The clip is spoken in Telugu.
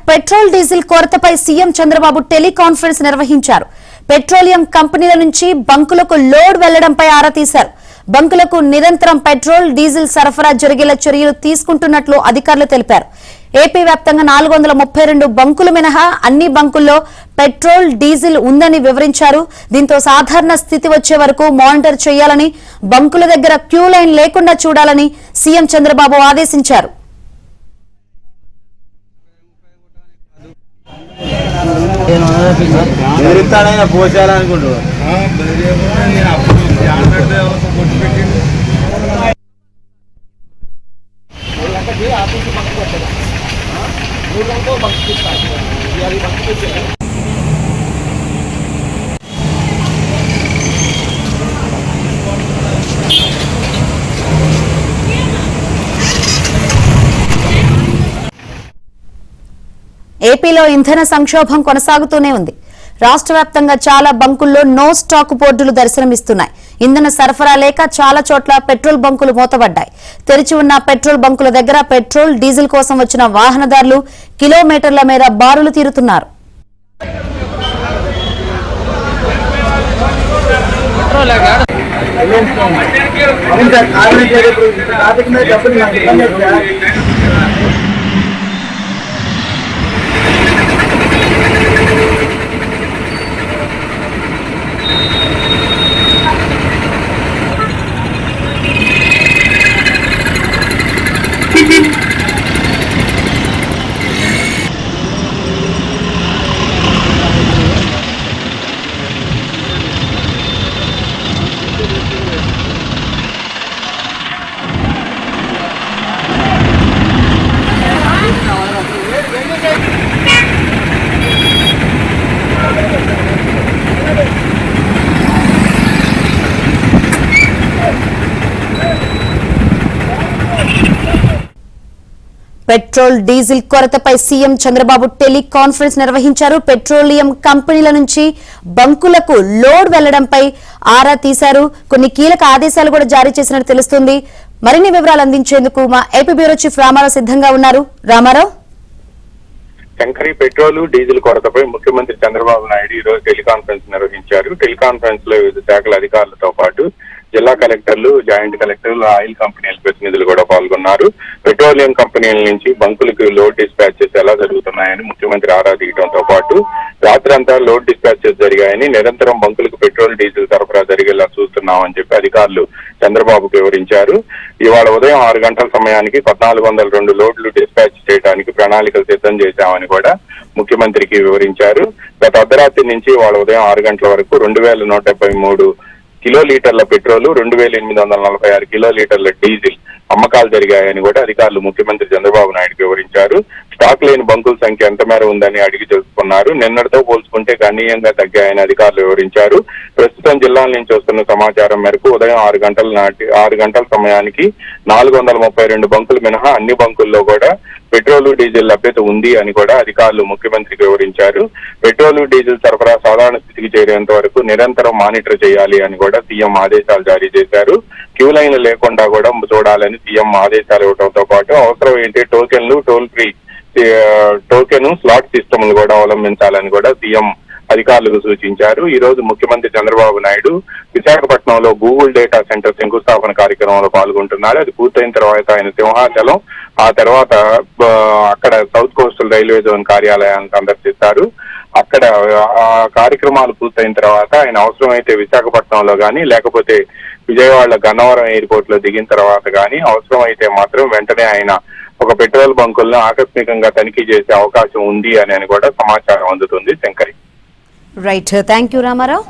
పెట్రోల్ డీజిల్ కొరతపై సీఎం చంద్రబాబు టెలికాన్ఫరెన్స్ నిర్వహించారు. పెట్రోలియం కంపెనీల నుంచి బంకులకు లోడ్ వెళ్లడంపై ఆరా తీశారు. బంకులకు నిరంతరం పెట్రోల్ డీజిల్ సరఫరా జరిగేలా చర్యలు తీసుకుంటున్నట్లు అధికారులు తెలిపారు. ఏపీ వ్యాప్తంగా 432 బంకులు మినహా అన్ని బంకుల్లో పెట్రోల్ డీజిల్ ఉందని వివరించారు. దీంతో సాధారణ స్థితి వచ్చే వరకు మానిటర్ చేయాలని, బంకుల దగ్గర క్యూ లైన్ లేకుండా చూడాలని సీఎం చంద్రబాబు ఆదేశించారు. ఏపీలో ఇంధన సంక్షోభం కొనసాగుతూనే ఉంది. రాష్ట్ర వ్యాప్తంగా చాలా బంకుల్లో నో స్టాక్ బోర్డులు దర్శనమిస్తున్నాయి. ఇంధన సరఫరా లేక చాలా చోట్ల పెట్రోల్ బంకులు మూతపడ్డాయి. తెరిచి ఉన్న పెట్రోల్ బంకుల దగ్గర పెట్రోల్ డీజిల్ కోసం వచ్చిన వాహనదారులు కిలోమీటర్ల మేర బారులు తీరుతున్నారు. పెట్రోల్ డీజిల్ కొరతపై సీఎం చంద్రబాబు టెలికాన్ఫరెన్స్ నిర్వహించారు. పెట్రోలియం కంపెనీల నుంచి బంకులకు లోడ్ వెళ్లడంపై ఆరా తీశారు. కొన్ని కీలక ఆదేశాలు కూడా జారీ చేసినట్టు తెలుస్తుంది. మరిన్ని వివరాలు అందించేందుకు మా ఏపీ బ్యూరో చీఫ్ రామారావు సిద్ధంగా ఉన్నారు. రామారావు, శంకరి, పెట్రోల్ డీజిల్ కొరతపై ముఖ్యమంత్రి చంద్రబాబు నాయుడు ఈ రోజు టెలికాన్ఫరెన్స్ నిర్వహించారు. టెలికాన్ఫరెన్స్ లో వివిధ శాఖల అధికారులతో పాటు జిల్లా కలెక్టర్లు, జాయింట్ కలెక్టర్లు, ఆయిల్ కంపెనీల ప్రతినిధులు కూడా పాల్గొన్నారు. పెట్రోలియం కంపెనీల నుంచి బంకులకు లోడ్ డిస్పాచెస్ ఎలా జరుగుతున్నాయని ముఖ్యమంత్రి ఆరా తీయడంతో పాటు రాత్రంతా లోడ్ డిస్పాచెస్ జరిగాయని, నిరంతరం బంకులకు పెట్రోల్ డీజిల్ సరఫరా జరిగేలా చూస్తున్నామని చెప్పి అధికారులు చంద్రబాబుకు వివరించారు. ఇవాళ ఉదయం 6 గంటల సమయానికి 1402 లోడ్లు డిస్పాచ్ చేయడానికి ప్రణాళికలు సిద్ధం చేశామని కూడా ముఖ్యమంత్రికి వివరించారు. గత అర్ధరాత్రి నుంచి ఇవాళ ఉదయం 6 గంటల వరకు 2173 కిలోలీటర్ల పెట్రోల్, 2846 కిలోలీటర్ల డీజిల్ అమ్మకాలు జరిగాయని కూడా అధికారులు ముఖ్యమంత్రి చంద్రబాబు నాయుడుకి వివరించారు. స్టాక్ లేని బంకుల సంఖ్య ఎంత మేర ఉందని అడిగి తెలుసుకున్నారు. నిన్నటితో పోల్చుకుంటే గణనీయంగా తగ్గాయని అధికారులు వివరించారు. ప్రస్తుతం జిల్లాల నుంచి వస్తున్న సమాచారం మేరకు ఉదయం 6 గంటల సమయానికి 432 బంకులు మినహా అన్ని బంకుల్లో కూడా పెట్రోల్ డీజిల్ లభ్యత ఉంది అని కూడా అధికారులు ముఖ్యమంత్రికి వివరించారు. పెట్రోల్ డీజిల్ సరఫరా సాధారణ స్థితికి చేరేంత వరకు నిరంతరం మానిటర్ చేయాలి అని కూడా సీఎం ఆదేశాలు జారీ చేశారు. క్యూ లైన్లు లేకుండా కూడా చూడాలని సీఎం ఆదేశాలు ఇవ్వడంతో పాటు అవసరం ఏంటి టోకెన్లు, టోల్ ఫ్రీ టోకెన్ స్లాట్ సిస్టమ్లు కూడా అవలంబించాలని కూడా సీఎం అధికారులకు సూచించారు. ఈ రోజు ముఖ్యమంత్రి చంద్రబాబు నాయుడు విశాఖపట్నంలో గూగుల్ డేటా సెంటర్ శంకుస్థాపన కార్యక్రమంలో పాల్గొంటున్నారు. అది పూర్తయిన తర్వాత ఆయన సింహాచలం, ఆ తర్వాత అక్కడ సౌత్ కోస్టల్ రైల్వే జోన్ కార్యాలయాన్ని సందర్శిస్తారు. అక్కడ ఆ కార్యక్రమాలు పూర్తయిన తర్వాత ఆయన అవసరమైతే విశాఖపట్నంలో కానీ, లేకపోతే విజయవాడ గన్నవరం ఎయిర్పోర్ట్ లో దిగిన తర్వాత కానీ అవసరమైతే మాత్రం వెంటనే ఆయన ఒక పెట్రోల్ బంకులను ఆకస్మికంగా తనిఖీ చేసే అవకాశం ఉంది అని కూడా సమాచారం అందుతుంది. Shankari, right, thank you Ramarao.